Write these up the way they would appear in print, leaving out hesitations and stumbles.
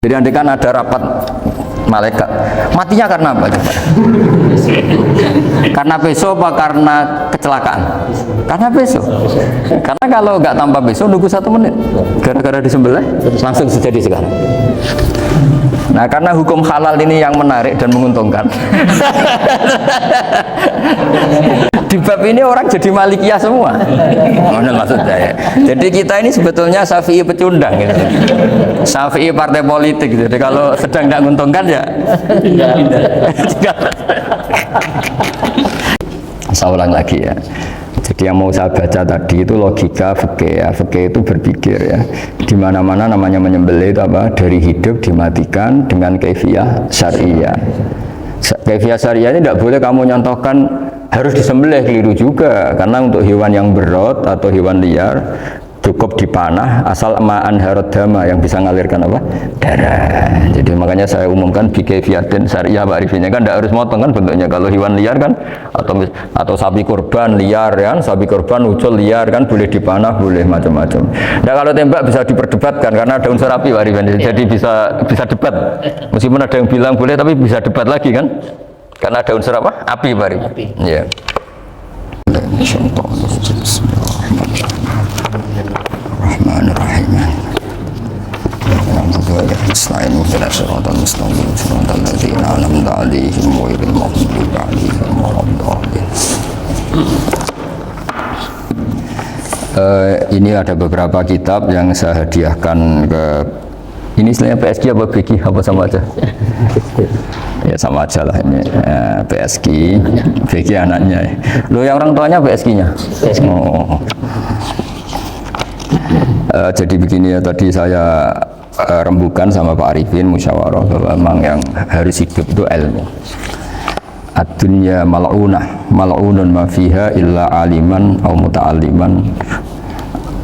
Jadi andai kan ada rapat malaikat, matinya karena apa? Karena peso apa karena kecelakaan? Karena peso. Karena kalau nggak tanpa peso nunggu 1 menit, gara-gara disembelih langsung terjadi sekarang. Nah, karena hukum halal ini yang menarik dan menguntungkan. Di bab ini orang jadi malikiyah semua. Mana maksud saya? Jadi kita ini sebetulnya Syafi'i pecundang gitu. Syafi'i partai politik. Jadi kalau sedang tidak menguntungkan ya saya ulang lagi ya. Jadi yang mau saya baca tadi itu logika fikih ya. Fikih itu berpikir ya. Di mana-mana namanya menyembelih itu apa? Dari hidup dimatikan dengan kaifiyah syariah. Kaifiyah syariah ini tidak boleh kamu nyontohkan harus disembelih, keliru juga. Karena untuk hewan yang berat atau hewan liar cukup dipanah asal ma'an harodama yang bisa mengalirkan apa? Darah. Jadi makanya saya umumkan bikaifiyatin syariah Pak Arifin kan tidak harus motong kan bentuknya. Kalau hewan liar kan atau sapi kurban liar kan, sapi kurban ucul liar kan boleh dipanah, boleh macam-macam. Nah kalau tembak bisa diperdebatkan karena ada unsur api Pak Arifin. Jadi bisa debat. Meskipun ada yang bilang boleh tapi bisa debat lagi kan? Karena ada unsur apa? Api Pak Arifin. Ya. Bismillahirrahmanirrahim. Nasta'inu ila siratal mustaqim siratal ladzina an'amta 'alaihim ghairil maghdubi 'alaihim waladdallin. Ini ada beberapa kitab yang saya hadiahkan ke ini istilahnya PSG apa BG apa sama aja? Ya sama aja lah ini PSG, BG anaknya. Loh yang orang tuanya PSG-nya? Oh. Jadi begini ya, tadi saya rembukan sama Pak Arifin musyawarah bahwa memang yang harus hidup itu ilmu. Ad-dunya mal'unah, mal'unun ma fiha illa aliman au muta'alliman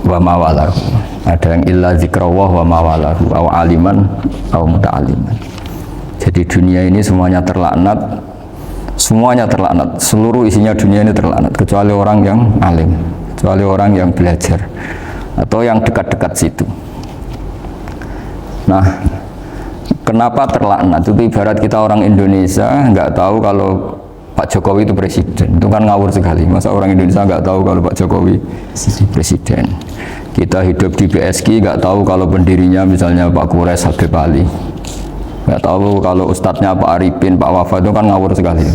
wa mawalahu. Ada yang illa zikrawah wa mawalahu au aliman au muta'alliman. Jadi dunia ini semuanya terlaknat, seluruh isinya dunia ini terlaknat kecuali orang yang alim, kecuali orang yang belajar atau yang dekat-dekat situ. Nah, kenapa terlaknat? Itu ibarat kita orang Indonesia nggak tahu kalau Pak Jokowi itu presiden, itu kan ngawur sekali. Masa orang Indonesia nggak tahu kalau Pak Jokowi presiden? Kita hidup di PSG nggak tahu kalau pendirinya misalnya Pak Kures Habib Ali, nggak tahu kalau ustadznya Pak Arifin, Pak Wafa, itu kan ngawur sekali.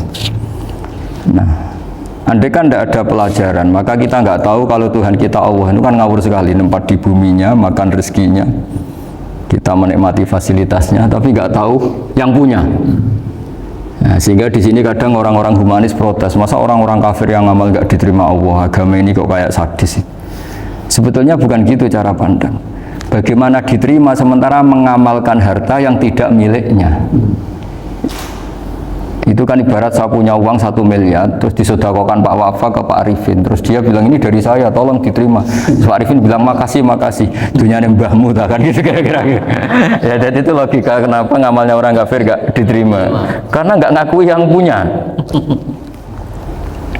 Nah, andai kan tidak ada pelajaran, maka kita nggak tahu kalau Tuhan kita Allah itu kan ngawur sekali, nempat di buminya, makan rezekinya, kita menikmati fasilitasnya, tapi nggak tahu yang punya. Nah, sehingga di sini kadang orang-orang humanis protes, masa orang-orang kafir yang amal nggak diterima Allah, agama ini kok kayak sadis. Sebetulnya bukan gitu cara pandang. Bagaimana diterima sementara mengamalkan harta yang tidak miliknya. Itu kan ibarat saya punya uang 1 miliar terus disedekahkan Pak Wafa ke Pak Arifin, terus dia bilang ini dari saya, tolong diterima. Pak Arifin bilang makasih dunia mbahmu tak kan gitu kira-kira. Ya jadi itu logika kenapa ngamalnya orang kafir gak diterima, karena nggak ngakui yang punya.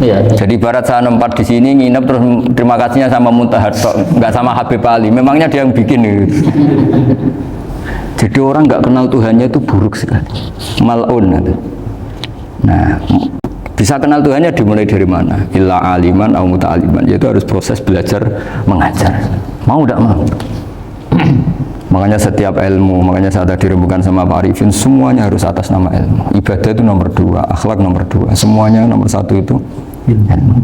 Ya. Jadi ibarat saya nempat di sini nginep terus terima kasihnya sama Muntahar, nggak sama Habib Ali, memangnya dia yang bikin gitu. Jadi orang nggak kenal Tuhannya itu buruk sekali, mal'un gitu. Nah, bisa kenal Tuhannya dimulai dari mana? Illa aliman au muta'aliman, yaitu harus proses belajar mengajar. Mau tidak mau. Makanya setiap ilmu, makanya saya tadi rembukan sama Pak Arifin, semuanya harus atas nama ilmu. Ibadah itu nomor 2, akhlak nomor 2, semuanya nomor 1 itu ilmu.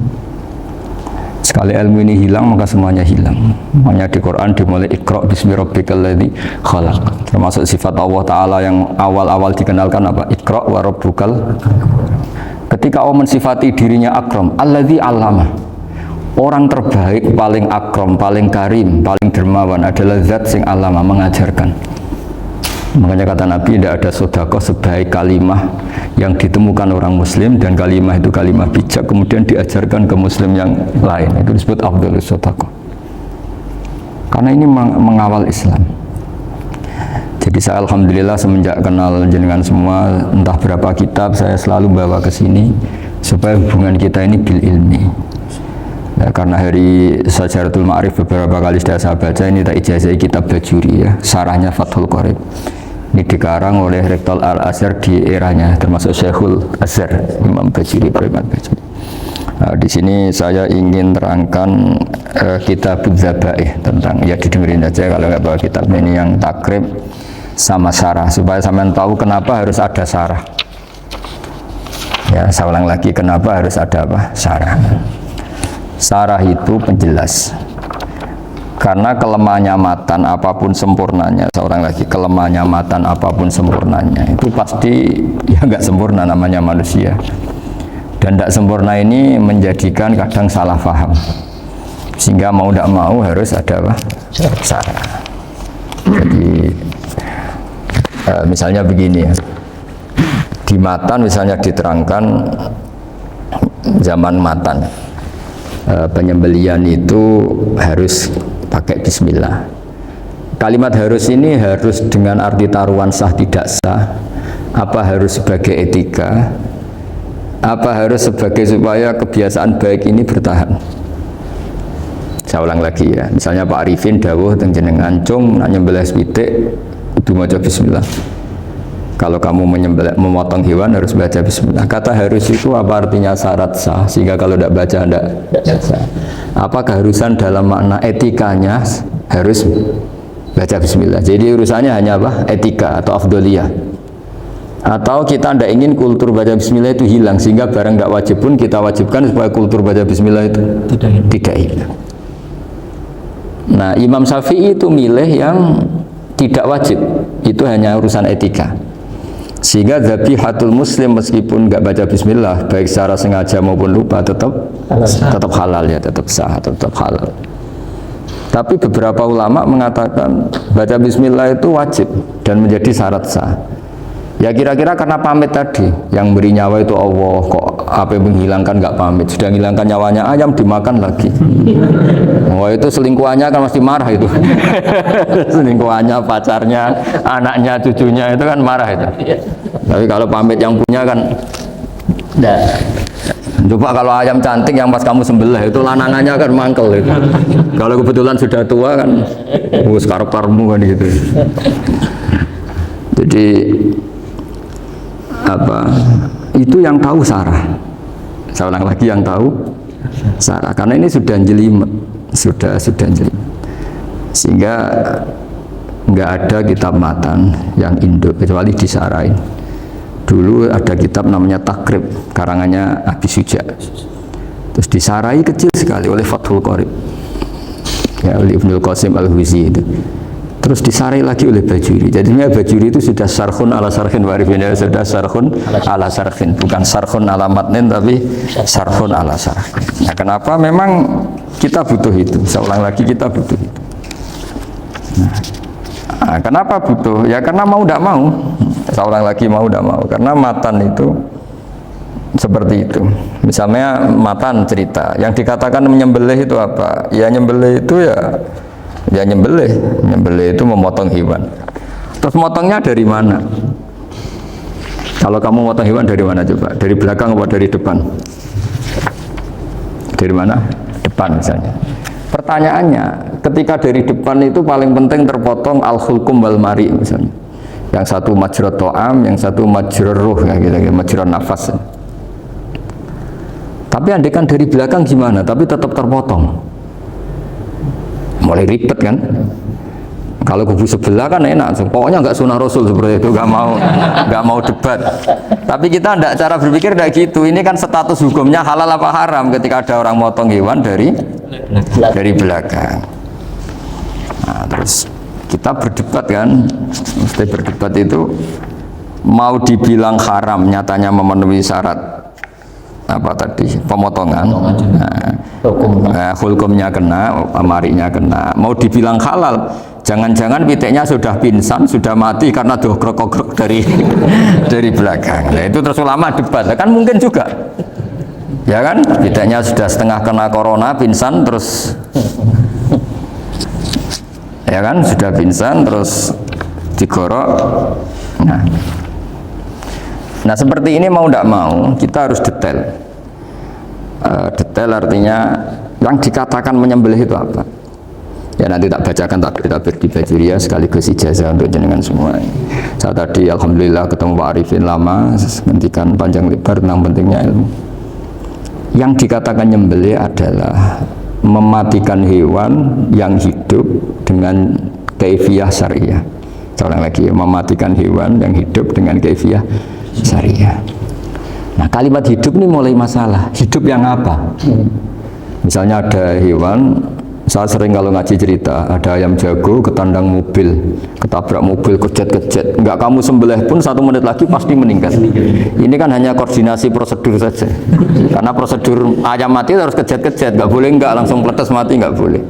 Sekali ilmu ini hilang, maka semuanya hilang. Makanya di Quran dimulai Iqra bismi rabbikal ladzi khalaq. Termasuk sifat Allah Ta'ala yang awal-awal dikenalkan apa? Iqra wa rabbukal. Ketika Allah mensifati dirinya akram, alladzi 'allama. Orang terbaik, paling akram, paling karim, paling dermawan adalah zat sing 'allama, mengajarkan. Makanya kata Nabi, tidak ada sedekah sebaik kalimah yang ditemukan orang muslim, dan kalimah itu kalimah bijak kemudian diajarkan ke muslim yang lain, itu disebut afdhalus sedekah. Karena ini mengawal Islam. Jadi saya alhamdulillah semenjak kenal jenengan semua, entah berapa kitab saya selalu bawa ke sini supaya hubungan kita ini bil ilmi. Ya, karena hari Syajaratul Ma'arif beberapa kali sudah saya baca, ini tak ijazahi kitab Bajuri ya, sarahnya Fathul Qorib. Ini dikarang oleh Rektor Al-Azhar di eranya, termasuk Syekhul Azhar Imam Bajuri Ibrahim Al-Bajuri. Nah, di sini saya ingin terangkan kitab Dzabaih tentang, ya didengerin aja kalau nggak bawa kitab ini, yang takrib sama syarah, supaya sampean tahu kenapa harus ada syarah. Ya, saya ulang lagi, kenapa harus ada apa? Syarah. Syarah itu penjelas. Karena kelemahannya matan apapun sempurnanya, seorang lagi, kelemahannya matan apapun sempurnanya itu pasti ya nggak sempurna, namanya manusia. Dan tidak sempurna ini menjadikan kadang salah paham, sehingga mau tidak mau harus ada apa? Syarah. Jadi misalnya begini ya, di matan misalnya diterangkan zaman matan, penyembelian itu harus pakai bismillah. Kalimat harus ini harus dengan arti taruhan sah tidak sah, apa harus sebagai etika, apa harus sebagai supaya kebiasaan baik ini bertahan. Saya ulang lagi ya, misalnya Pak Arifin dawuh teng jenengan cung nak nyembelih pitik kudu maca bismillah. Kalau kamu memotong hewan harus baca bismillah. Kata harus itu apa artinya? Syarat sah, sehingga kalau tidak baca tidak sah. Apa keharusan dalam makna etikanya harus baca bismillah. Jadi urusannya hanya apa? Etika atau afdoliyah. Atau kita tidak ingin kultur baca bismillah itu hilang, sehingga barang tidak wajib pun kita wajibkan supaya kultur baca bismillah itu tidak hilang. Nah, Imam Syafi'i itu milih yang tidak wajib, itu hanya urusan etika. Sehingga dzabihatul muslim meskipun nggak baca bismillah, baik secara sengaja maupun lupa, tetap halal ya, tetap sah, tetap halal. Tapi beberapa ulama mengatakan baca bismillah itu wajib dan menjadi syarat sah. Ya kira-kira karena pamit tadi, yang beri nyawa itu Allah, kok apa yang menghilangkan nggak pamit, sudah menghilangkan nyawanya ayam dimakan lagi. Oh itu selingkuhannya kan mesti marah itu. Selingkuhannya, pacarnya, anaknya, cucunya itu kan marah itu. Tapi kalau pamit yang punya kan coba kalau ayam cantik yang pas kamu sembelih itu lanangannya kan mangkel itu. Kalau kebetulan sudah tua kan karep-karepmu kan gitu. Jadi apa itu yang tahu syarah. Saya ulang lagi, yang tahu syarah, karena ini sudah jelimet, sudah jelimet, sehingga nggak ada kitab matan yang induk kecuali disarahin. Dulu ada kitab namanya Takrib, karangannya Abi Suja, terus disarai kecil sekali oleh Fathul Qorib ya, oleh Ibnul Qasim Al-Huzi itu, terus disarai lagi oleh Bajuri. Jadinya Bajuri itu sudah sarhun ala sarhin warifin, ya, sudah sarhun ala sarhin, bukan sarhun ala matnin tapi sarhun ala sarhin. Nah, kenapa memang kita butuh itu? Saya ulang lagi, kita butuh itu. Nah, kenapa butuh? Ya karena mau tidak mau. Saya ulang lagi, mau tidak mau, karena matan itu seperti itu. Misalnya matan cerita yang dikatakan menyembelih itu apa? Ya nyembelih itu ya nyembelih itu memotong hewan. Terus motongnya dari mana? Kalau kamu motong hewan dari mana coba? Dari belakang atau dari depan? Dari mana? Depan misalnya. Pertanyaannya, ketika dari depan itu paling penting terpotong al-khulqum wal mari misalnya. Yang satu majrur to'am, yang satu majrur ruh, ya, gitu, majrur nafas. Tapi andekan dari belakang gimana? Tapi tetap terpotong. Mulai ribet kan? Kalau kubu sebelah kan enak, pokoknya nggak sunnah Rasul seperti itu, nggak mau debat. Tapi kita tidak, cara berpikir tidak gitu. Ini kan status hukumnya halal apa haram ketika ada orang motong hewan dari belakang. Nah, terus kita berdebat kan, mesti berdebat itu mau dibilang haram, nyatanya memenuhi syarat apa tadi, pemotongan. Nah, hukumnya kena, amarinya kena. Mau dibilang halal, jangan-jangan pitiknya sudah pingsan, sudah mati karena dogrok-ogrok dari belakang. Nah, itu terus ulama debat, kan mungkin juga. Ya kan, pitiknya sudah setengah kena corona, pingsan terus. Ya kan, sudah pingsan terus digorok. Nah seperti ini mau tidak mau kita harus detail. Detail artinya yang dikatakan menyembelih itu apa? Ya nanti tak bacakan tabir di Bajiria sekaligus ijazah untuk jenengan semua. Saya tadi alhamdulillah ketemu Pak Arifin lama, hentikan panjang lebar tentang pentingnya ilmu. Yang dikatakan nyembelih adalah mematikan hewan yang hidup dengan kaifiyah syariah. Saya ulang lagi, mematikan hewan yang hidup dengan kaifiyah syariah. Nah, kalimat hidup ini mulai masalah. Hidup yang apa? Misalnya ada hewan, saya sering kalau ngaji cerita, ada ayam jago ketandang mobil, ketabrak mobil, kejet-kejet. Enggak kamu sembelih pun 1 menit lagi pasti meninggal. Ini kan hanya koordinasi prosedur saja. Karena prosedur ayam mati harus kejet-kejet, nggak boleh enggak langsung peletes mati, nggak boleh.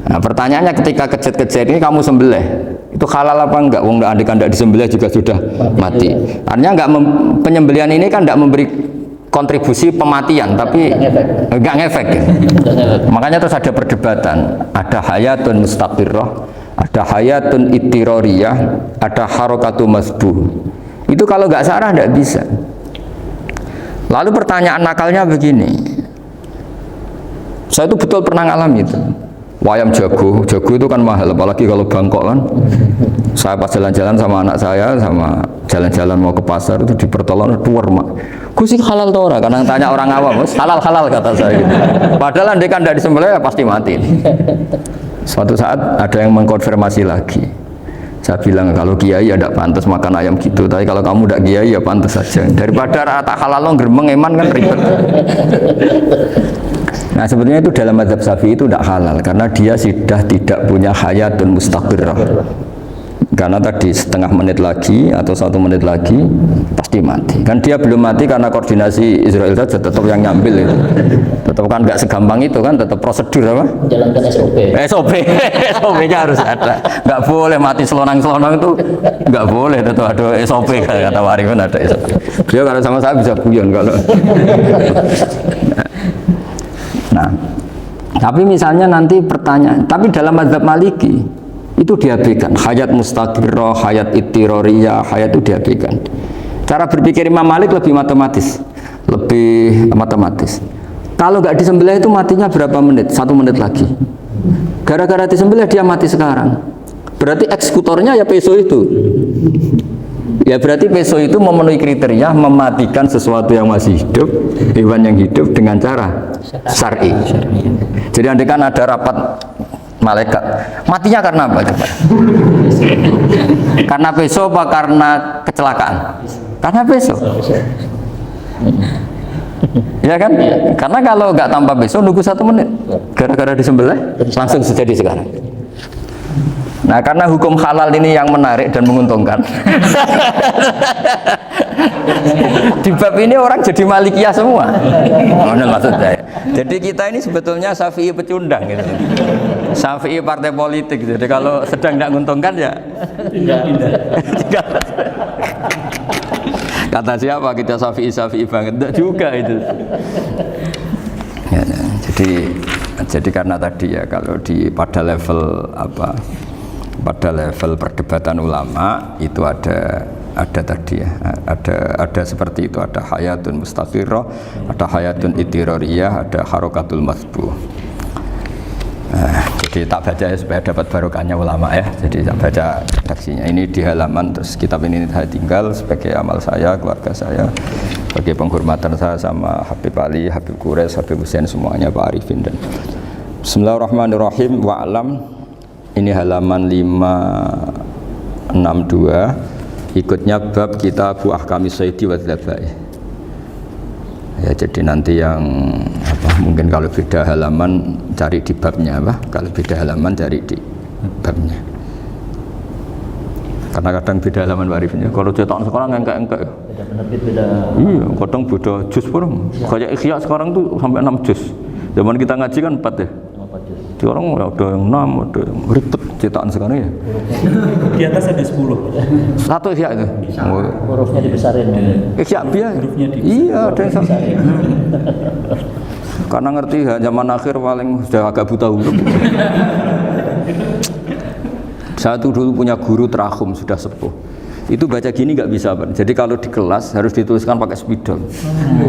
Nah, pertanyaannya ketika kejet-kejet ini kamu sembelih, itu halal apa enggak? Wong enggak disembelih juga sudah mati. Artinya enggak penyembelihan ini kan enggak memberi kontribusi pematian, tapi enggak ngefek ya. Makanya terus ada perdebatan, ada hayatun mustaqirrah, ada hayatun ittiroriyah, ada harokatu masbuh. Itu kalau enggak sarah enggak bisa. Lalu pertanyaan nakalnya begini, saya itu betul pernah ngalami itu. Wayam jago itu kan mahal, apalagi kalau Bangkok kan. Saya pas jalan-jalan sama anak saya, sama jalan-jalan mau ke pasar itu di pertolongan tuar mak. Gus sih halal tuh orang, karena tanya orang awam, halal kata saya gitu. Padahal dia kan tidak disembelih ya pasti mati. Suatu saat ada yang mengkonfirmasi lagi. Saya bilang kalau kiai ya tidak pantas makan ayam gitu, tapi kalau kamu tidak kiai ya pantas saja. Daripada rata halal lo geremeng eman kan ribet. Nah sebetulnya itu dalam mazhab Syafi'i itu tidak halal karena dia sudah tidak punya hayatun mustaqirrah. Karena tadi setengah menit lagi atau 1 menit lagi pasti mati. Kan dia belum mati karena koordinasi Israel saja, tetap yang nyambil itu. Tetap kan nggak segampang itu kan, tetap prosedur apa? Jalankan SOP-nya harus ada. Nggak boleh mati selonang-selonang itu, nggak boleh. Tetap ada SOP kata Warifin ada SOP. Dia kalau sama saya bisa guyon kalau. Nah, tapi misalnya nanti pertanyaan, tapi dalam mazhab Maliki itu diabaikan, hayat mustaqirrah, hayat ittiroriyah, hayat itu diabaikan. Cara berpikir Imam Malik lebih matematis. Kalau nggak disembelih itu matinya berapa menit? 1 menit lagi. Gara-gara disembelih dia mati sekarang. Berarti eksekutornya ya peso itu. Ya berarti peso itu memenuhi kriteria mematikan sesuatu yang masih hidup, hewan yang hidup dengan cara syar'i. Jadi andai kan ada rapat malaikat, matinya karena apa coba? Karena peso apa karena kecelakaan? Karena peso. Ya kan? Karena kalau nggak tanpa peso nunggu 1 menit, gara-gara disembelih langsung terjadi sekarang. Nah karena hukum halal ini yang menarik dan menguntungkan. Di bab ini orang jadi Malikiyah semua. Maksud saya. Jadi kita ini sebetulnya Syafi'i pecundang gitu. Syafi'i partai politik. Jadi kalau sedang tidak menguntungkan ya tidak. Kata siapa kita Syafi'i banget? Tidak juga itu. Ya, jadi karena tadi ya kalau pada level apa? Pada level perdebatan ulama itu ada tadi ya, ada seperti itu, ada hayatun mustaqirrah, ada hayatun ittiroriyah, ada harokatul masbuh. Jadi tak baca ya supaya dapat barokahnya ulama ya. Jadi tak baca redaksinya ini di halaman, terus kitab ini saya tinggal sebagai amal saya, keluarga saya, sebagai penghormatan saya sama Habib Ali, Habib Qures, Habib Hussein semuanya, Pak Arifin dan Bismillahirrahmanirrahim. Wa'lam. Ini halaman 562, ikutnya bab Kitabu Ahkami Shaidi wa Dzabaih. Ya jadi nanti yang apa, mungkin kalau beda halaman cari di babnya apa, kalau beda halaman cari di babnya. Karena kadang beda halaman warifnya. Kalau cetakan sekarang engkak-engkak ya. Beda penerbit, beda. Iya, kadang beda juz pun. Kayak Ikhya sekarang tuh sampai 6 juz. Zaman kita ngaji kan 4 ya. Sekarang ada yang 6, ada yang ribet cetakan sekarang ya. Di atas ada 10. Satu Ikhya itu. Hurufnya dibesarin. Ikhya biar. Iya, ada yang sama. Karena ngerti zaman akhir paling sudah agak buta huruf. Saya tuh dulu punya guru terakhum sudah sepuh. Itu baca gini nggak bisa, Pak. Jadi kalau di kelas harus dituliskan pakai spidol.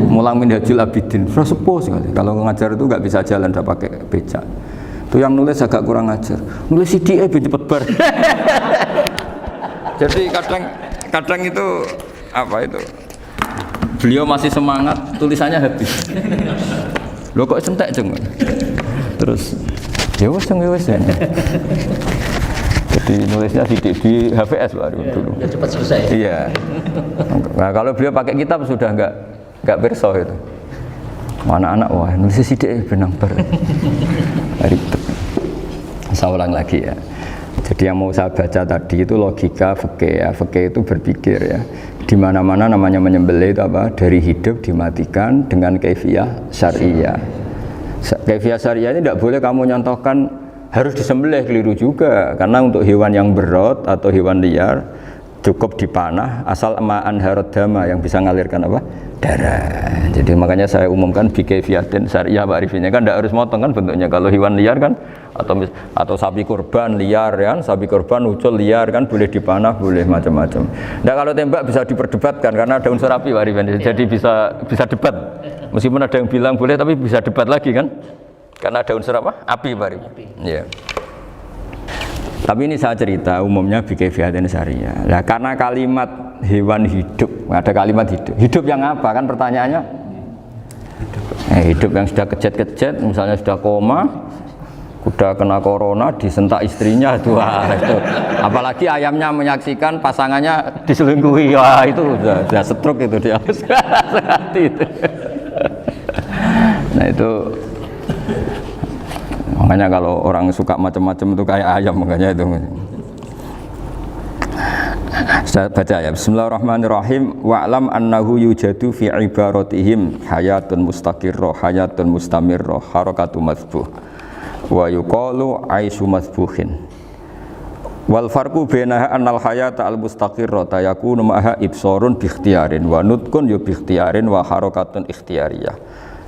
Mulang Minhajul Abidin. Sudah sepuh sekali. Kalau ngajar itu nggak bisa jalan, udah pakai becak. Itu yang nulis agak kurang ajar. Nulis CDE ben cepet bar. Jadi kadang itu apa itu? Beliau masih semangat, tulisannya habis. Loh kok entek jeng. Terus ya wes ya. Jadi nulisnya di HVS baru dulu. Ya cepat selesai. Iya. Nah, kalau beliau pakai kitab sudah enggak perso itu. Anak-anak wah nulis sidik benang ber. Ribet. Saya ulang lagi ya. Jadi yang mau saya baca tadi itu logika fikih ya. Fikih itu berpikir ya. Di mana-mana namanya menyembelih itu apa? Dari hidup dimatikan dengan kaifiyah syariah. Kaifiyah syariah ini tidak boleh kamu nyontohkan harus disembelih, keliru juga. Karena untuk hewan yang berot atau hewan liar cukup dipanah asal ma'an harod dama yang bisa mengalirkan apa? Darah. Jadi makanya saya umumkan bikaifiyatin syariah Pak Arifin kan tidak harus motong kan bentuknya. Kalau hewan liar kan atau sapi kurban liar kan, sapi kurban ucul liar kan boleh dipanah, boleh macam-macam. Nah kalau tembak bisa diperdebatkan karena ada unsur api Pak Arifin. Jadi bisa debat. Meskipun ada yang bilang boleh tapi bisa debat lagi kan? Karena ada unsur apa? Api Pak Arifin. Iya. Tapi ini saya cerita umumnya bikaifiyatin syariah. Nah, karena kalimat hewan hidup, ada kalimat hidup. Hidup yang apa? Kan pertanyaannya. Hidup yang sudah kejet-kejet, misalnya sudah koma, sudah kena corona, disentak istrinya itu. Apalagi ayamnya menyaksikan pasangannya diselingkuhi. Wah, itu sudah stroke itu dia. Itu. Nah, itu makanya kalau orang suka macam-macam itu kayak ayam makanya itu. Saya baca ya. Bismillahirrahmanirrahim. Wa'lam annahu yujadu fi ibaratihim hayatun mustaqirrah, hayatun mustamirrah, harakatu madhbuh. Wa yuqalu aisyu madhbuhin. Wal farqu bainaha annal hayata al mustaqirrah yakunu ma'aha ibsarun bi ikhtiyarin wa nutqun bi ikhtiyarin wa harakatun ikhtiyariyah.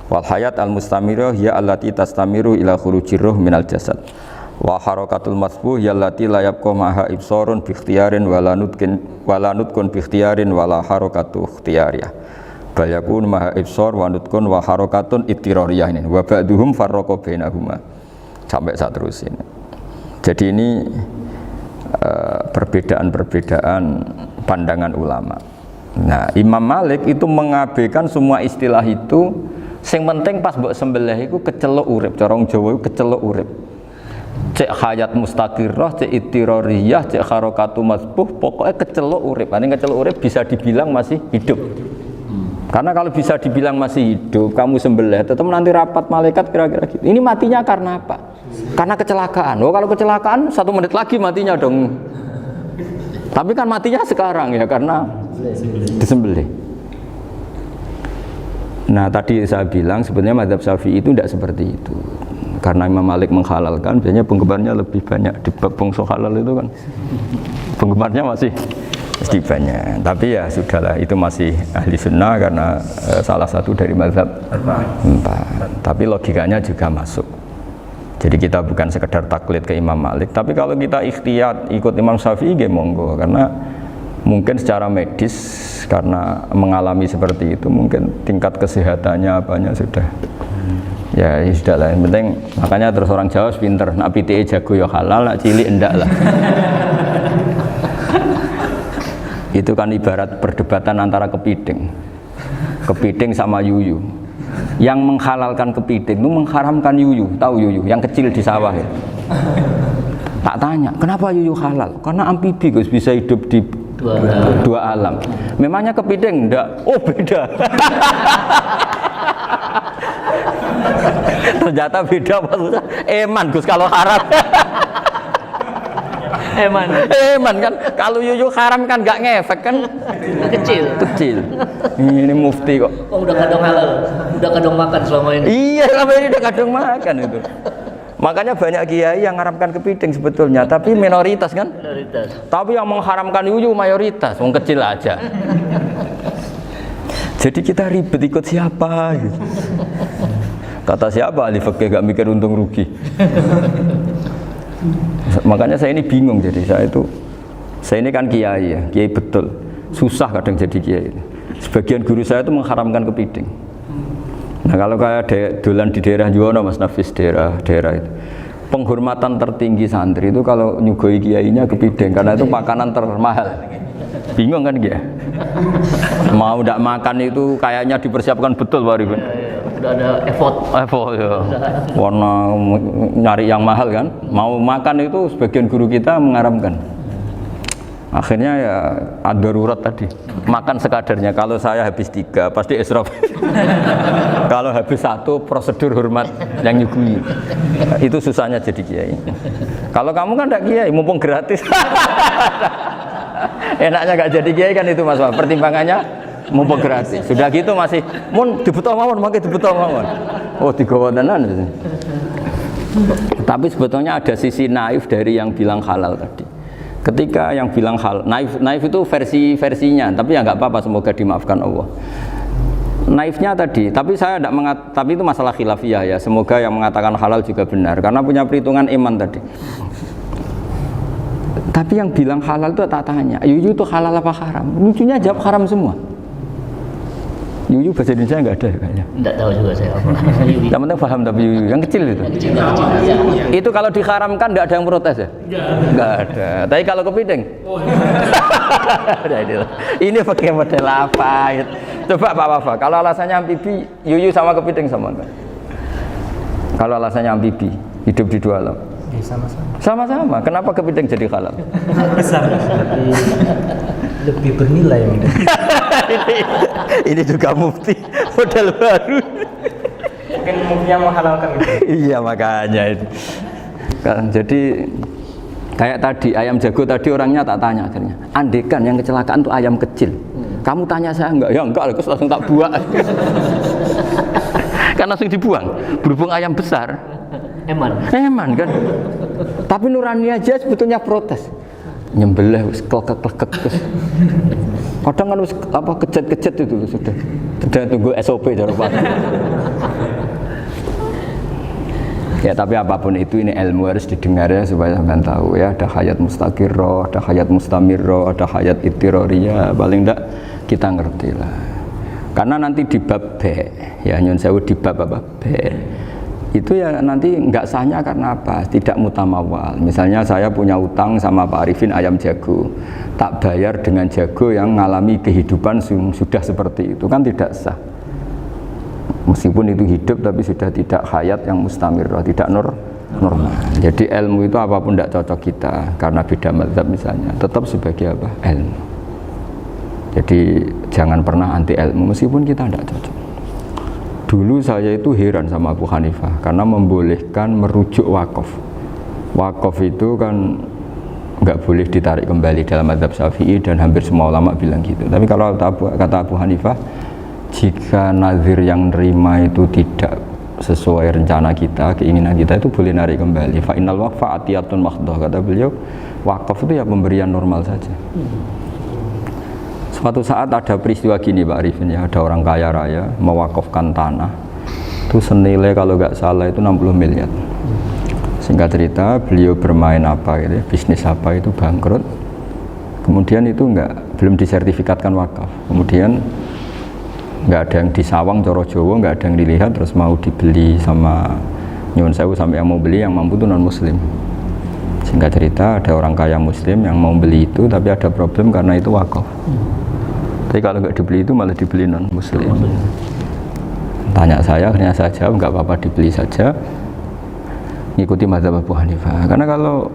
Wal hayat al mustamirah ya allati tastamiru ila khurujir ruh minal jasad. Wa harakatul masbuh ya allati la yabqa maha ibsarun bi ikhtiyarin wala nutkun bi ikhtiyarin wala harakatu ikhtiyariyah. Bal yakun maha ibsar wa nutkun wa harakatun ittirariyah ini. Wa ba'duhum farraqa bainahuma. Sampai saat terus ini. Jadi ini perbedaan-perbedaan pandangan ulama. Nah, Imam Malik itu mengabaikan semua istilah itu. Sing penting pas mbok sembelih iku kecelok urip, cara wong Jawa iku kecelok urip. Cek hayat mustaqirrah, cek ittirariyah, cek harakatu masbuh, pokoknya kecelok urip. Ini kecelok urip bisa dibilang masih hidup. Karena kalau bisa dibilang masih hidup, kamu sembelih, tetap nanti rapat malaikat kira-kira gitu. Ini matinya karena apa? Karena kecelakaan. Oh, kalau kecelakaan 1 menit lagi matinya dong. Tapi kan matinya sekarang ya karena disembelih. Nah tadi saya bilang sebenarnya mazhab Syafi'i itu tidak seperti itu. Karena Imam Malik menghalalkan, biasanya penggemarnya lebih banyak di bab bongso halal itu kan. Penggemarnya masih banyak. Tapi ya sudahlah, itu masih ahli sunnah karena salah satu dari mazhab 4. Tapi logikanya juga masuk. Jadi kita bukan sekedar taklid ke Imam Malik, tapi kalau kita ikhtiyat ikut Imam Syafi'i ya monggo, karena mungkin secara medis karena mengalami seperti itu mungkin tingkat kesehatannya apanya sudah ya sudah lah, yang penting makanya terus orang Jawa pinter nak PTE jago ya halal, nak cilik enggak lah. Itu kan ibarat perdebatan antara kepiting sama yuyu. Yang menghalalkan kepiting itu mengharamkan yuyu, tahu yuyu yang kecil di sawah ya. Tak tanya kenapa yuyu halal, karena amfibi Gus, bisa hidup di dua alam. Memangnya kepiting enggak? Oh beda. Ternyata beda maksudnya. Eman Gus kalau haram. Eman kan kalau yuyu haram kan enggak ngefek kan. Kecil. Ini mufti kok. Oh udah kadang halal. Udah kadang makan selama ini. Iya selama ini udah kadang makan itu. Makanya banyak kiai yang mengharamkan kepiting sebetulnya, tapi minoritas kan? Minoritas. Tapi yang mengharamkan yuyu mayoritas, wong kecil aja. Jadi kita ribet ikut siapa? Gitu. Kata siapa ahli fikih gak mikir untung rugi. Makanya saya ini bingung, jadi saya ini kan kiai ya, kiai betul. Susah kadang jadi kiai. Sebagian guru saya itu mengharamkan kepiting. Nah kalau kayak dolan di daerah Juwono Mas Nafis daerah itu penghormatan tertinggi santri itu kalau nyugoi kiainya kepideng karena itu makanan termahal. Bingung kan dia? Mau tidak makan itu kayaknya dipersiapkan betul Pak Arifin. Udah ada effort Ya. Warna nyari yang mahal kan. Mau makan itu sebagian guru kita mengharamkan. Akhirnya ya ada darurat tadi. Makan sekadarnya. Kalau saya habis 3 pasti israf. Kalau habis 1 prosedur hormat yang nyugui. Itu susahnya jadi kiai. Kalau kamu kan tidak kiai, mumpung gratis. Enaknya gak jadi kiai kan itu Mas. Pertimbangannya mumpung gratis. Sudah gitu masih mun dibutuh mawon, makai dibutuh mawon. Oh, digawa tenan. Tapi sebetulnya ada sisi naif dari yang bilang halal tadi. Ketika yang bilang naif itu versinya, tapi ya nggak apa-apa, semoga dimaafkan Allah. Naifnya tadi, tapi saya tidak tapi itu masalah khilafiyah ya. Semoga yang mengatakan halal juga benar, karena punya perhitungan iman tadi. Tapi yang bilang halal itu tak tanya, Yuyu itu halal apa haram? Lucunya jawab haram semua. Yuyu bahasa Indonesia nggak ada kayaknya. Nggak tahu juga saya apa. Yang penting paham tapi Yuyu, yang kecil itu. Itu kalau diharamkan nggak ada yang protes ya? Nggak ada. Tapi kalau kepideng? Ini pakai model apa? Coba Pak Wafa, kalau alasannya amfibi, Yuyu sama kepideng sama enggak? Kalau alasannya amfibi, hidup di 2 alam. Sama-sama. Sama-sama. Kenapa kepideng jadi halal? Besar. Lebih bernilai mungkin. Ini juga mufti model baru. Mungkin muftinya menghalalkan itu. Iya makanya itu. Kan, jadi kayak tadi ayam jago tadi orangnya tak tanya akhirnya. Andekan yang kecelakaan itu ayam kecil. Kamu tanya saya enggak? Ya enggak, terus langsung tak buang. Kan langsung dibuang. Berhubung ayam besar. Eman kan. Tapi nurani aja sebetulnya protes. Nyembelih wis klekek-klekek terus. Kadang kan wis apa kejet-kejet itu sudah tunggu SOP cara Pak. Ya tapi apapun itu ini ilmu harus didengar ya supaya sampean tahu ya, ada hayat mustaqirrah, ada hayat mustamirrah, ada hayat ittirariyah, paling enggak kita ngerti lah. Karena nanti di bab B ya nyun sewu di bab apa B itu ya nanti nggak sahnya karena apa? Tidak mutamawal. Misalnya saya punya utang sama Pak Arifin ayam jago, tak bayar dengan jago yang mengalami kehidupan sudah seperti itu kan tidak sah. Meskipun itu hidup tapi sudah tidak hayat yang mustamirrah, tidak normal. Jadi ilmu itu apapun tidak cocok kita karena beda mazhab misalnya, tetap sebagai apa? Ilmu. Jadi jangan pernah anti ilmu meskipun kita tidak cocok. Dulu saya itu heran sama Abu Hanifah karena membolehkan merujuk wakaf. Wakaf itu kan nggak boleh ditarik kembali dalam mazhab Syafi'i dan hampir semua ulama bilang gitu. Tapi kalau kata Abu Hanifah, jika nazir yang nerima itu tidak sesuai rencana kita, keinginan kita itu boleh narik kembali. Fa innal waqfa atiyatun mahdhah, kata beliau, wakaf itu ya pemberian normal saja. Suatu saat ada peristiwa gini Pak Arifin ya, ada orang kaya raya mewakafkan tanah itu senilai kalau nggak salah itu 60 miliar. Singkat cerita beliau bermain apa gitu, bisnis apa itu bangkrut, kemudian itu belum disertifikatkan wakaf, kemudian nggak ada yang disawang coro Jawa, nggak ada yang dilihat, terus mau dibeli sama nyuwun sewu sampai yang mau beli yang mampu itu non muslim. Singkat cerita ada orang kaya muslim yang mau beli itu tapi ada problem karena itu wakaf. Tapi kalau nggak dibeli itu malah dibeli non muslim. Tanya saya, akhirnya saya jawab nggak apa-apa dibeli saja, ngikuti mazhab Abu Hanifah. Karena kalau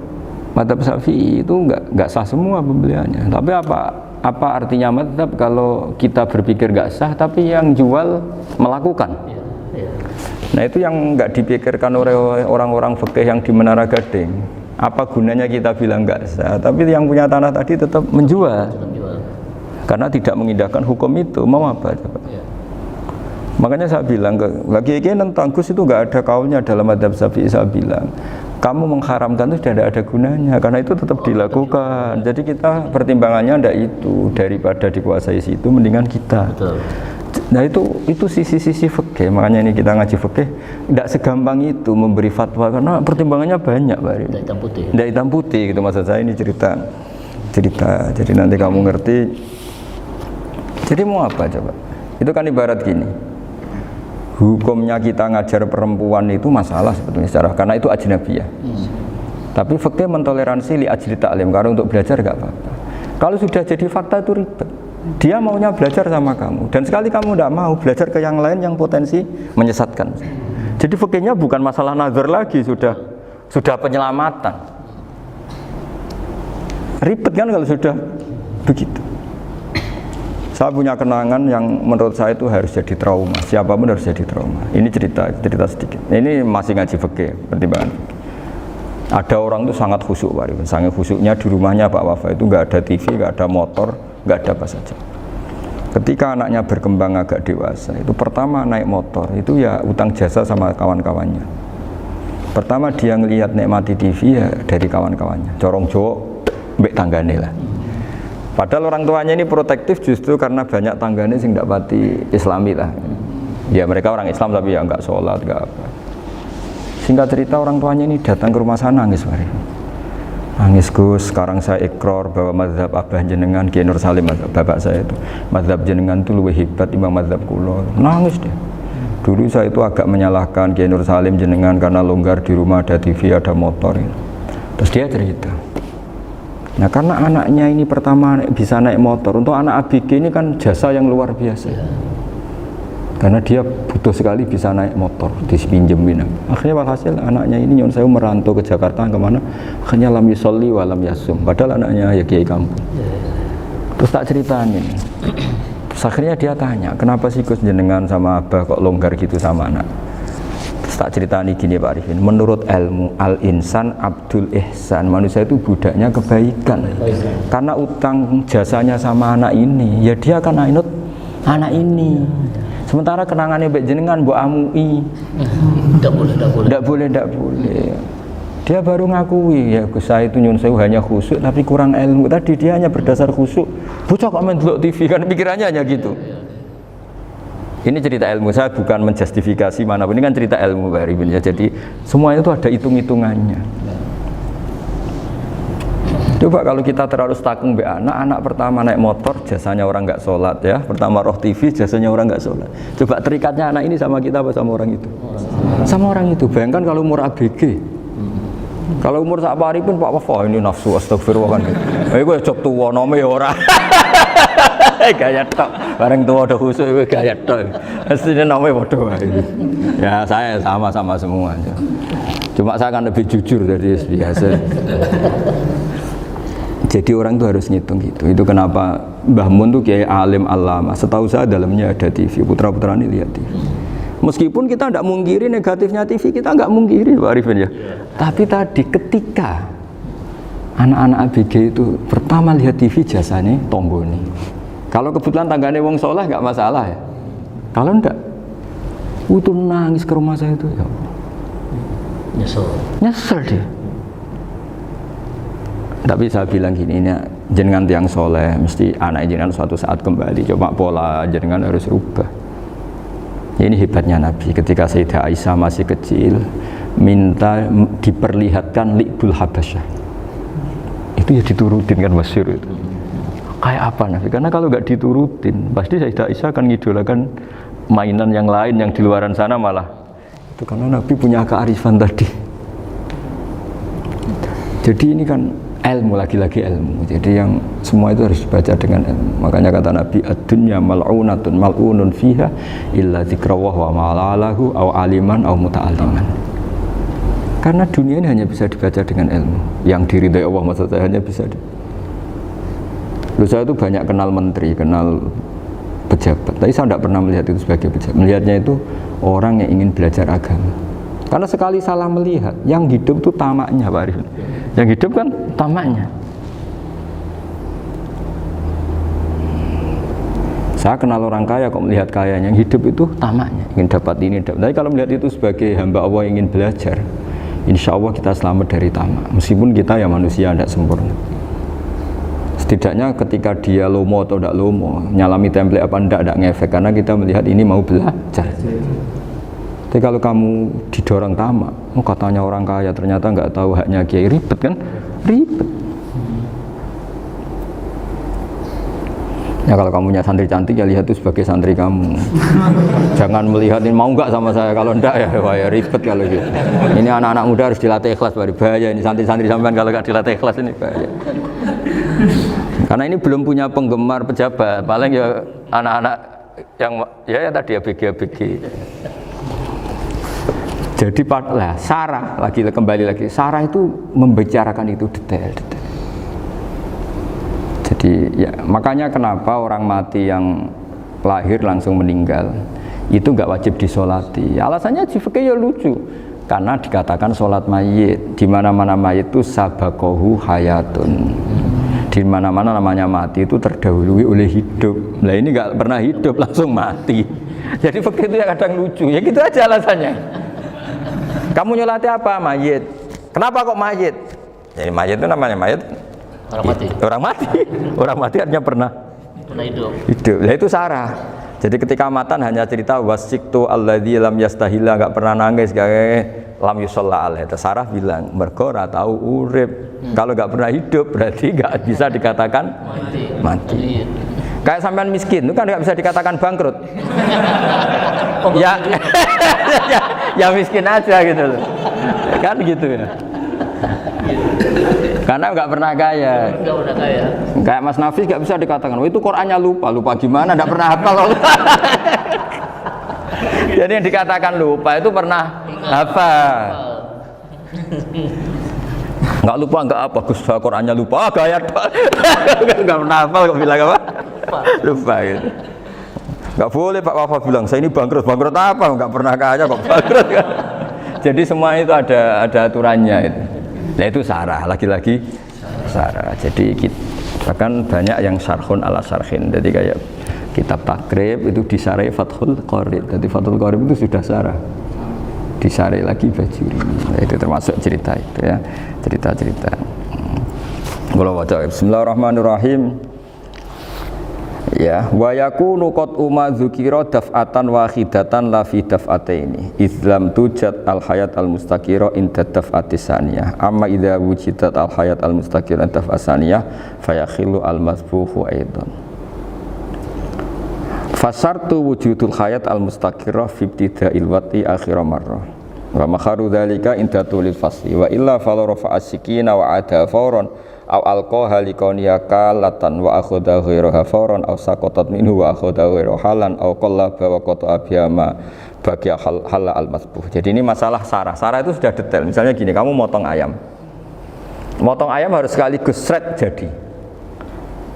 mazhab Syafi'i itu nggak sah semua pembeliannya. Tapi apa artinya mazhab kalau kita berpikir nggak sah tapi yang jual melakukan? Nah itu yang nggak dipikirkan oleh orang-orang fikih yang di Menara Gading. Apa gunanya kita bilang nggak sah? Tapi yang punya tanah tadi tetap menjual. Karena tidak mengindahkan hukum itu, mau apa coba? Makanya saya bilang bagi tentang Gus itu nggak ada kaulnya dalam mazhab Syafi'i. Saya bilang kamu mengharamkan itu tidak ada gunanya karena itu tetap dilakukan. Jadi kita pertimbangannya ndak itu, daripada dikuasai situ mendingan kita. Betul. Nah itu sisi-sisi fikih. Makanya ini kita ngaji fikih ndak segampang itu memberi fatwa karena pertimbangannya banyak Pak. Ndak hitam putih. Ndak hitam putih gitu maksud saya, ini cerita. Jadi nanti kamu ngerti. Jadi mau apa coba? Itu kan ibarat gini. hukumnya kita ngajar perempuan itu masalah sebetulnya secara karena itu ajnabiyah. Tapi fikih mentoleransi li ajli ta'lim karena untuk belajar enggak apa-apa. Kalau sudah jadi fakta itu ribet. Dia maunya belajar sama kamu dan sekali kamu tidak mau belajar ke yang lain yang potensi menyesatkan. Jadi fikihnya bukan masalah nazar lagi, sudah penyelamatan. Ribet kan kalau sudah begitu. Saya punya kenangan yang menurut saya itu harus jadi trauma. Siapapun harus jadi trauma. Ini cerita sedikit. Ini masih ngaji fikih, pertimbangan. Ada orang itu sangat khusyuk, Pak Rifan. Sangat khusyuknya di rumahnya Pak Wafa itu nggak ada TV, nggak ada motor, nggak ada apa saja. Ketika anaknya berkembang agak dewasa, itu pertama naik motor, itu ya utang jasa sama kawan-kawannya. Pertama dia ngelihat nikmati TV ya dari kawan-kawannya. Corong Jawa, mbek tanggane lah. Padahal orang tuanya ini protektif justru karena banyak tanggane sing ndak pati Islami lah. Ya mereka orang Islam tapi ya nggak sholat, nggak apa. Singkat cerita orang tuanya ini datang ke rumah saya nangis, Pak. Nangis, Gus, sekarang saya ikrar bahwa mazhab Abah jenengan Kiai Nur Salim, bapak saya itu mazhab jenengan itu lebih hebat timbang mazhab kula. Nangis dia. Dulu saya itu agak menyalahkan Kiai Nur Salim jenengan karena longgar di rumah ada TV, ada motor. Terus dia cerita. Nah karena anaknya ini pertama bisa naik motor, untuk anak ABG ini kan jasa yang luar biasa. Karena dia butuh sekali bisa naik motor, dipinjemin. Akhirnya walhasil anaknya ini nyon saya merantau ke Jakarta kemana? Akhirnya lam yusolli wa lam yasum. Padahal anaknya ya kiai kampung. Terus tak ceritain. Terus akhirnya dia tanya, kenapa sih Gus jenengan sama Abah kok longgar gitu sama anak? Terus tak ceritain gini Pak Arifin. Menurut ilmu al-insan abdul ihsan, manusia itu budaknya kebaikan. Karena utang jasanya sama anak ini, ya dia akan ainut anak ini. Sementara kenangannya mbek jenengan mbok amui. Enggak boleh. Dia baru ngakui ya Gus saya itu nyun sewu hanya khusyuk tapi kurang ilmu. Tadi dia hanya berdasar khusyuk. Bocah kok main delok TV kan pikirannya hanya gitu. Ini cerita ilmu, saya bukan menjustifikasi manapun, ini kan cerita ilmu Pak Arifin ya. Jadi semuanya itu ada hitung-hitungannya. Coba kalau kita terlalu stakung be anak pertama naik motor jasanya orang nggak sholat ya, pertama roh TV jasanya orang nggak sholat. Coba terikatnya anak ini sama kita apa sama orang itu? Sama orang itu. Bayangkan kalau umur ABG, kalau umur sak pari pun Pak Wafa ini nafsu astagfirullah kan. Gue cok tua nome orang. Gaya tok, bareng tua udah khusus gue gaya tok. Aslinya namanya bodoh. Ya saya sama semua. Cuma saya kan lebih jujur dari biasa. Jadi orang itu harus ngitung gitu. Itu kenapa Mbah Mun tuh kiai alim alama. Setahu saya dalamnya ada TV. Putra-putra ini lihat TV. Meskipun kita tidak mungkiri negatifnya TV, kita nggak mungkiri Pak Arifin ya. Tapi tadi ketika anak-anak ABG itu pertama lihat TV jasanya tomboni. Kalau kebetulan tanggane wong soleh nggak masalah ya. Kalau enggak, itu nangis ke rumah saya itu ya. Nyesel dia. Tapi saya bilang gini, ini jenengan tiang soleh, mesti anak jenengan suatu saat kembali. Coba pola jenengan harus rubah. Ini hebatnya Nabi. Ketika Sayyidah Aisyah masih kecil, minta diperlihatkan li'bul habasyah. Itu ya diturutin kan masyhur itu. Kayak apa Nabi? Karena kalau nggak diturutin, pasti Sayyidah Aisyah akan ngidolakan mainan yang lain yang di luaran sana malah. Itu karena Nabi punya kearifan tadi. Jadi ini kan ilmu, lagi-lagi ilmu. Jadi yang semua itu harus dibaca dengan ilmu. Makanya kata Nabi, ad-dunya mal'unatun mal'unun fiha illa dzikrawah wa ma'alahu aw aliman aw muta'alliman. Karena dunia ini hanya bisa dibaca dengan ilmu. Yang diridai Allah maksud saya hanya bisa. Lalu saya itu banyak kenal menteri, kenal pejabat. Tapi saya tidak pernah melihat itu sebagai pejabat. Melihatnya itu orang yang ingin belajar agama. Karena sekali salah melihat, yang hidup itu tamaknya Pak Arifin. Yang hidup kan tamaknya. Saya kenal orang kaya kok melihat kayanya, yang hidup itu tamaknya, ingin dapat ini, dapat. Tapi kalau melihat itu sebagai hamba Allah yang ingin belajar, insya Allah kita selamat dari tamak. Meskipun kita ya manusia tidak sempurna. Setidaknya ketika dia lomo atau tidak lomo, nyalami template apa tidak ngefek, karena kita melihat ini mau belajar. Tapi kalau kamu didorong tamak, oh katanya orang kaya ternyata nggak tahu haknya kiai, ribet kan? Ribet. Ya kalau kamu punya santri cantik ya lihat itu sebagai santri kamu. Jangan melihat ini mau nggak sama saya, kalau enggak ya wah ya ribet kalau gitu. Ini anak-anak muda harus dilatih ikhlas, baru bahaya ini santri-santri sampean kalau nggak dilatih ikhlas ini bahaya. Karena ini belum punya penggemar pejabat, paling ya anak-anak yang ya tadi ABG. Jadi lah Sarah kembali lagi Sarah itu membicarakan itu detail. Jadi ya makanya kenapa orang mati yang lahir langsung meninggal itu nggak wajib disolati. Alasannya di fikih ya lucu, karena dikatakan sholat mayit di mana-mana mayit itu sabakohu hayatun. Di mana-mana namanya mati itu terdahului oleh hidup. Nah ini nggak pernah hidup langsung mati. Jadi fikih itu ya kadang lucu. Ya gitu aja alasannya. Kamu nyolati apa? Mayit. Kenapa kok mayit? Jadi mayit itu namanya mayit. Orang mati. Orang mati. Orang mati artinya pernah hidup. Nah itu Sarah. Jadi ketika matan hanya cerita wasiktu alladzi lam yastahila, enggak pernah nangis, kayak lam yusalla alaih. Sarah bilang mergo ora tau urip. Kalau enggak pernah hidup berarti enggak bisa dikatakan mati. Kayak sampean miskin itu kan enggak bisa dikatakan bangkrut. ya, ya miskin aja gitu loh. Kan gitu ya. Karena nggak pernah kaya. Kayak Mas Nafis nggak bisa dikatakan, oh itu Qurannya lupa gimana? Nggak pernah hafal. Jadi yang dikatakan lupa itu pernah hafal. Nggak lupa nggak apa, Gus Qurannya lupa, gaya nggak pernah hafal kok bilang apa? Lupa gitu. Nggak boleh Pak Wafa bilang saya ini bangkrut apa? Nggak pernah kaya kok bangkrut. Jadi semua itu ada aturannya itu. Nah itu Sarah, lagi-lagi Sarah. Jadi bahkan banyak yang syarhun ala syarhin. Jadi kayak kitab takrib itu disarai Fathul Qorib. Jadi Fathul Qorib itu sudah Sarah. Disarai lagi Bajuri. Nah, itu termasuk cerita itu ya. Cerita-cerita. Kalau baca Bismillahirrahmanirrahim. Ya, wa yakunu qad dzukira daf'atan wahidatan la fi daf'ataini islam tujad al hayat al mustaqira inda daf'atis saniyah amma idza wujidat al hayat al mustaqira inda daf'as saniyah fayakhilu al masbuhu aidan fasartu wujudul hayat al mustaqira fi ibtida'il wati akhir marrah wa makharu dzalika inda tulil fasli wa illa fala rafa'a sikina wa ada fawran aw alqaha liqaniya kalatan wa akhadha ghairuha fawran aw saqatat minhu wa akhadha ghairu halan aw qallaba wa qata'a biyama baqiya hal al masbuh. Jadi ini masalah Sarah. Sarah itu sudah detail. Misalnya gini, kamu motong ayam. Motong ayam harus sekaligus shred jadi.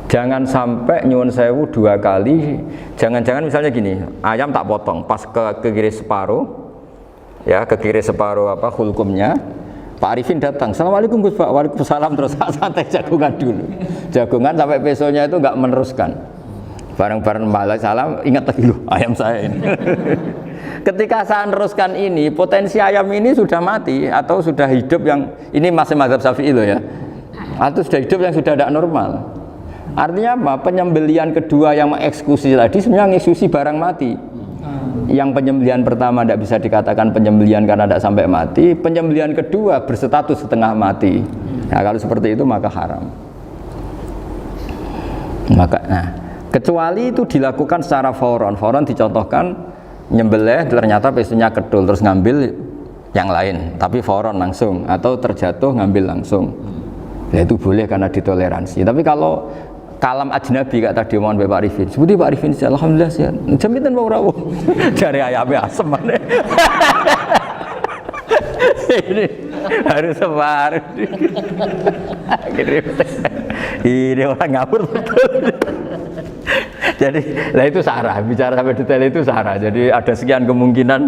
Jangan sampai nyuwun sewu dua kali. Jangan-jangan misalnya gini, ayam tak potong pas ke kiri separuh. Ya, ke kiri separuh apa hulkumnya. Pak Arifin datang, Assalamualaikum Gus Pak, waalaikumsalam, terus santai jagungan dulu. Jagungan sampai besoknya itu enggak meneruskan. Bareng-bareng balik salam, ingat lagi loh ayam saya ini. Ketika saya meneruskan ini, potensi ayam ini sudah mati atau sudah hidup yang ini masih mazhab Syafi'i loh ya. Atau sudah hidup yang sudah tidak normal. Artinya apa? Penyembelian kedua yang mengeksekusi tadi sebenarnya mengeksekusi barang mati. Yang penyembelian pertama tidak bisa dikatakan penyembelian karena tidak sampai mati, penyembelian kedua berstatus setengah mati. Nah, kalau seperti itu maka haram. Kecuali itu dilakukan secara fauron. Fauron dicontohkan nyembelih ternyata pesunya kedul terus ngambil yang lain, tapi fauron langsung atau terjatuh ngambil langsung. Ya itu boleh karena ditoleransi. Tapi kalau kalam ajnabi kata tadi mohon Pak Arifin. Seperti Pak Arifin sih alhamdulillah sehat. Jaminan mau rawuh. Cari ayamnya asem mana. Ini harus sebar. Ini orang ngawur betul. Jadi, lah itu Sarah. Bicara sampai detail itu Sarah. Jadi ada sekian kemungkinan.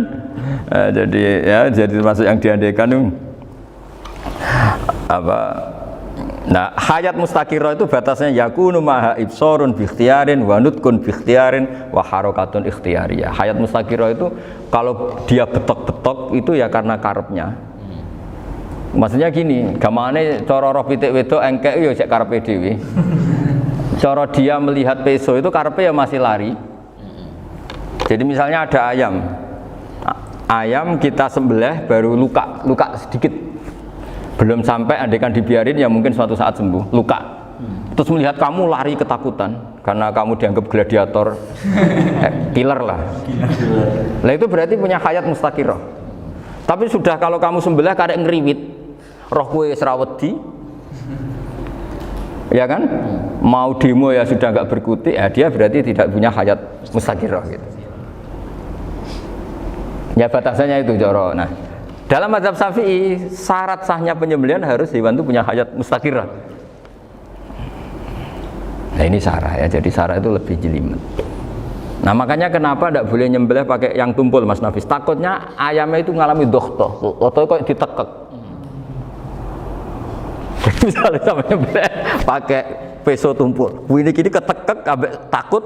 Jadi ya, jadi termasuk yang diandaikan apa? Nah, hayat mustaqirah itu batasnya yakunu maha ibsorun bi ikhtiarin wa nutkun bi ikhtiarin wa harakatun ikhtiyariyah. Hayat mustaqirah itu kalau dia betok-betok itu ya karena karepnya. Maksudnya gini, gamane cara roh pitik wedok engkek ya cek karepe dhewe. Cara dia melihat peso itu karepe ya masih lari. Jadi misalnya ada ayam. Ayam kita sembelih baru luka sedikit. Belum sampai andaikan dibiarin ya mungkin suatu saat sembuh, luka. terus melihat kamu lari ketakutan karena kamu dianggap gladiator, killer lah. Nah itu berarti punya hayat mustaqirah. Tapi sudah kalau kamu sembelih karek ngeriwit, roh kue serawedi, ya kan? Mau demo ya sudah nggak berkutik, ya dia berarti tidak punya hayat mustaqirah gitu. Ya batasannya itu Joro. Nah dalam mazhab Syafi'i syarat sahnya penyembelihan harus hewan itu punya hayat mustaqirah. Nah ini sarah ya, jadi sarah itu lebih jelimet. Nah makanya kenapa tidak boleh nyembelih pakai yang tumpul Mas Nafis? Takutnya ayamnya itu ngalami dohtoh, atau kayak ditekek. Misalnya sama nyembelih pakai peso tumpul, ini kini ketekek, takut.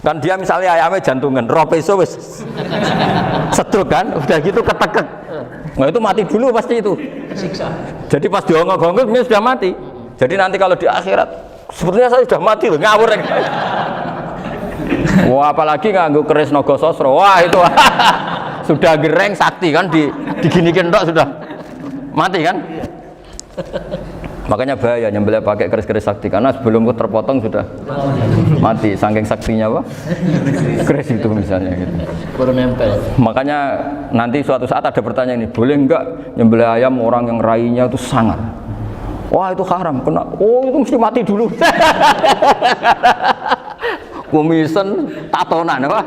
Kan dia misalnya ayamnya jantungan, roh peso wis setruk kan, udah gitu ketekek. Nah itu mati dulu pasti itu. Siksa. Jadi pas diongok-ongok ini sudah mati. Jadi nanti kalau di akhirat sepertinya saya sudah mati loh, ngawur. Wah apalagi nganggo keris naga sosro, wah itu sudah gereng sakti kan, diginikin tok sudah mati kan. Makanya bahaya nyembelih pakai keris-keris sakti karena sebelum terpotong sudah mati, saking saktinya apa? Keris itu misalnya gitu. Baru nempel. Makanya nanti suatu saat ada pertanyaan ini, boleh enggak nyembelih ayam orang yang rainya itu sangar? Wah itu haram, kena. Oh itu mesti mati dulu. Kumisen tatonan apa?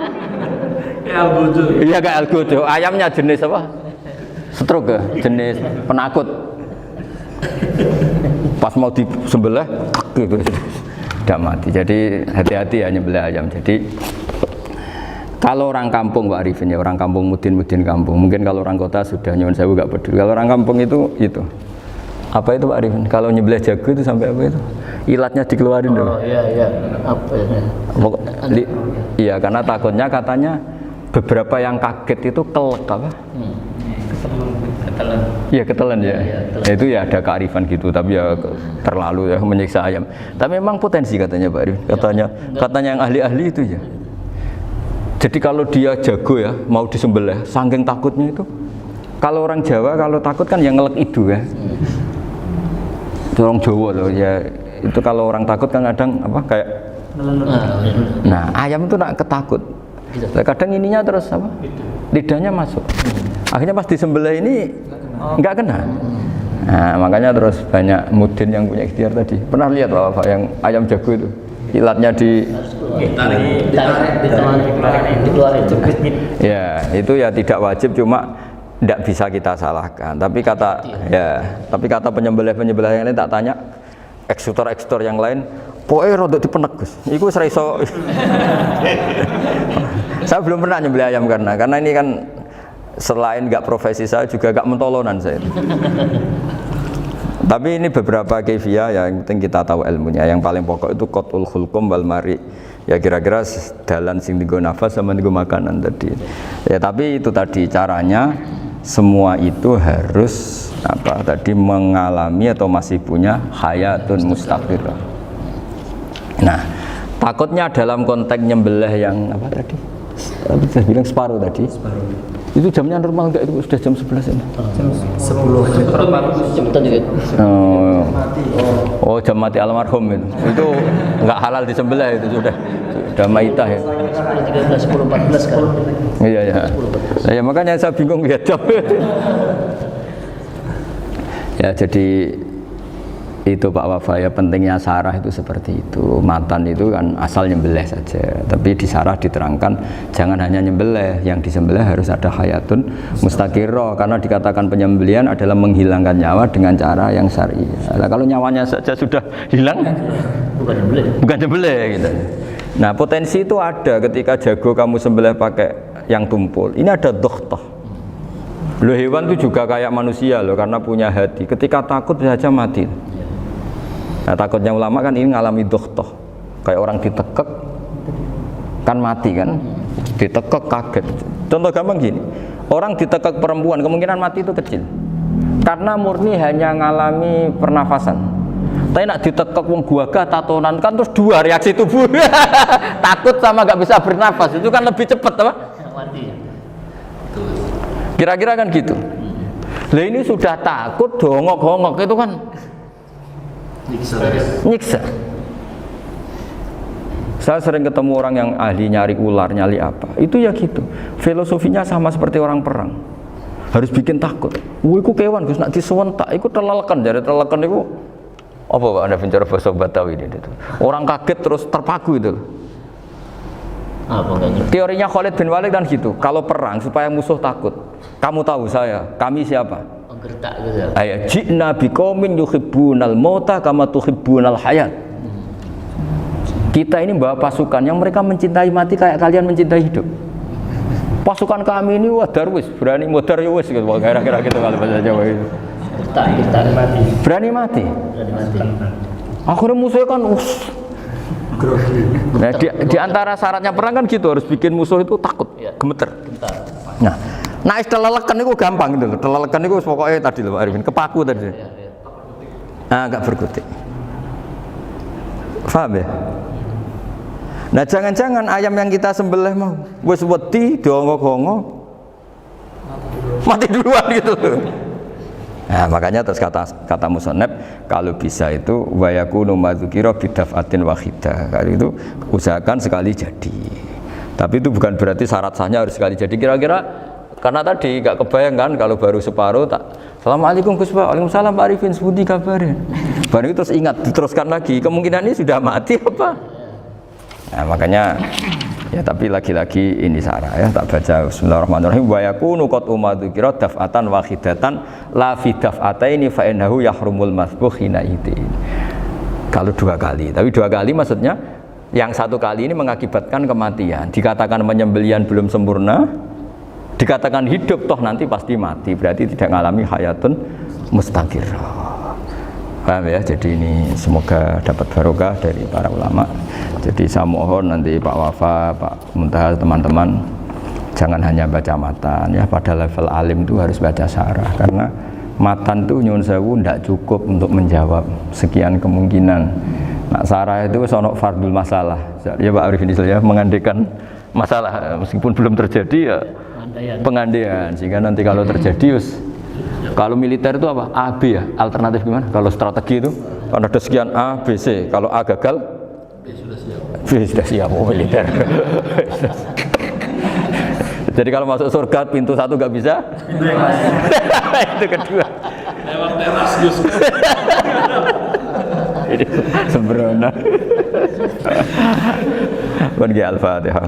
Ya bodoh. Iya kayak algojo. Ayamnya jenis apa? Stroke ya? Jenis penakut. Pas mau disembelih, gitu. Tidak mati. Jadi hati-hati ya nyembelih ayam. Jadi kalau orang kampung Pak Arifin ya, orang kampung mudin kampung. Mungkin kalau orang kota sudah nyuwun sewu gak peduli. Kalau orang kampung itu. Apa itu Pak Arifin? Kalau nyembelih jago itu sampai apa itu? Ilatnya dikeluarin dong. Oh iya. Apa ya? Iya karena takutnya katanya beberapa yang kaget itu kelek apa? Ketelan. Iya ketelan ya. Itu ya ada kearifan gitu, tapi ya terlalu ya menyiksa ayam. Tapi memang potensi katanya Pak Arifin. Katanya yang ahli-ahli itu ya. Jadi kalau dia jago ya mau disembelih, saking takutnya itu. Kalau orang Jawa kalau takut kan yang ngelek idu ya. Orang Jawa loh ya, itu kalau orang takut kan kadang apa kayak nah ayam itu nak ketakut kadang ininya terus apa lidahnya masuk akhirnya pas disembelih ini nggak kena. Nah makanya terus banyak mudin yang punya ikhtiar tadi. Pernah lihat Bapak yang ayam jago itu ilatnya dikeluarin. Ya itu ya tidak wajib, cuma tidak bisa kita salahkan. Tapi kata penyembelih yang lain tak tanya eksekutor yang lain, pokoknya rodok dipenek Gus. Iku seraiso. Saya belum pernah nyembelih ayam karena ini kan selain nggak profesi saya juga nggak mentolonan saya. Tapi ini beberapa kefiah yang penting kita tahu ilmunya. Yang paling pokok itu qatul khulqum wal mari. Ya kira-kira dalan sing dienggo nafas sama dienggo makanan tadi. Ya tapi itu tadi caranya. Semua itu harus mengalami atau masih punya hayatun mustaqirah. Nah, takutnya dalam konteks nyembelih yang apa tadi? Saya bilang separuh tadi. Itu jamnya normal enggak? Itu sudah jam 11 ini. Jam 10. Cepetan juga. Oh, jam mati almarhum itu. Itu enggak halal disembelih itu sudah maitah ya. 10, 13, 10, 14 kan. Iya. Ya makanya saya bingung lihat jam. Ya jadi itu Pak Wafa ya, pentingnya sarah itu seperti itu. Matan itu kan asal nyembelih saja, tapi di sarah diterangkan jangan hanya nyembelih, yang disembelih harus ada hayatun mustaqirah, karena dikatakan penyembelihan adalah menghilangkan nyawa dengan cara yang syar'i. Nah, kalau nyawanya saja sudah hilang bukan nyembelih gitu. Nah potensi itu ada ketika jago kamu sembelih pakai yang tumpul, ini ada dohtoh. Loh, hewan itu juga kayak manusia loh, karena punya hati, ketika takut saja mati. Nah takutnya ulama kan ini ngalami dohtoh, kayak orang ditekek kan mati kan, ditekek kaget. Contoh gampang gini, orang ditekek perempuan kemungkinan mati itu kecil, karena murni hanya ngalami pernafasan. Tapi nak ditekek wong guaga tatonan kan terus dua reaksi tubuh, takut sama gak bisa bernafas, itu kan lebih cepat apa? Mati. Kira-kira kan gitu. Lah ini sudah takut dongok-hongok itu kan Nyiksa. Saya sering ketemu orang yang ahli nyari ular, nyari apa. Itu ya gitu. Filosofinya sama seperti orang perang. Harus bikin takut. Iku kewan Gus nak disewentak, iku telelekan, jare telelekan iku apa Pak Anda bicara bahasa Batawi ini itu. Orang kaget terus terpaku itu. Apa enggak? Teorinya Khalid bin Walid kan gitu. Kalau perang supaya musuh takut. Kamu tahu saya, kami siapa? Gertak gitu ya. Ayat ji'na biqaumin yuhibbunal mauta kama tuhibbunal hayat. Kita ini bawa pasukan yang mereka mencintai mati kayak kalian mencintai hidup. Pasukan kami ini wah darwis, berani modar ya wis gitu, kira-kira gitu kalau bahasa Jawa itu. Gertak mati. Berani mati. Berani mati. Akhirnya musuhnya kan nah, di antara syaratnya perang kan gitu, harus bikin musuh itu takut, gemeter. Nah, telelekan itu gampang gitu loh. Telelekan itu pokoknya tadi loh Pak Arifin, kepaku tadi. Nah, agak berkutik. Paham ya? Nah, jangan-jangan ayam yang kita sembelih mau wis wedi diongok-ongok mati duluan gitu. Nah, makanya terus kata musannaf kalau bisa itu wa yakunu madzukira bidafatin wahidah. Kalau itu usahakan sekali jadi. Tapi itu bukan berarti syarat sahnya harus sekali jadi. Kira-kira karena tadi gak kebayang kan kalau baru separuh tak Assalamualaikum Gus Pak, Waalaikumsalam Pak Arifin, sebuti kabarnya. Baru itu terus ingat, diteruskan lagi. Kemungkinan ini sudah mati apa? Nah, makanya ya tapi lagi-lagi ini sarah ya tak baca Bismillahirrahmanirrahim wa yakunu qad umadzukira daf'atan wahidatan la fi daf'ataini fa innahu yahrumul masbuh hina idin. Kalau dua kali, tapi dua kali maksudnya yang satu kali ini mengakibatkan kematian. Dikatakan penyembelian belum sempurna, dikatakan hidup toh nanti pasti mati, berarti tidak mengalami hayatun mustaqirrah. Paham ya? Jadi ini semoga dapat barokah dari para ulama. Jadi saya mohon nanti Pak Wafa, Pak Muntaha, teman-teman jangan hanya baca matan ya, pada level alim itu harus baca syarah karena matan itu nyuwun sewu tidak cukup untuk menjawab sekian kemungkinan. Nah, syarah itu sono fardul masalah. Ya Pak Arifin ya mengandaikan masalah meskipun belum terjadi ya pengandaian sehingga nanti kalau terjadi kalau militer itu apa? A, B ya? Alternatif gimana? Kalau strategi itu kan ada sekian A, B, C. Kalau A gagal, B sudah siap. Oh, militer. Jadi kalau masuk surga pintu satu nggak bisa, itu kedua. Lewat teras Gus. Ini sembrono. Bagi Al-Fatihah.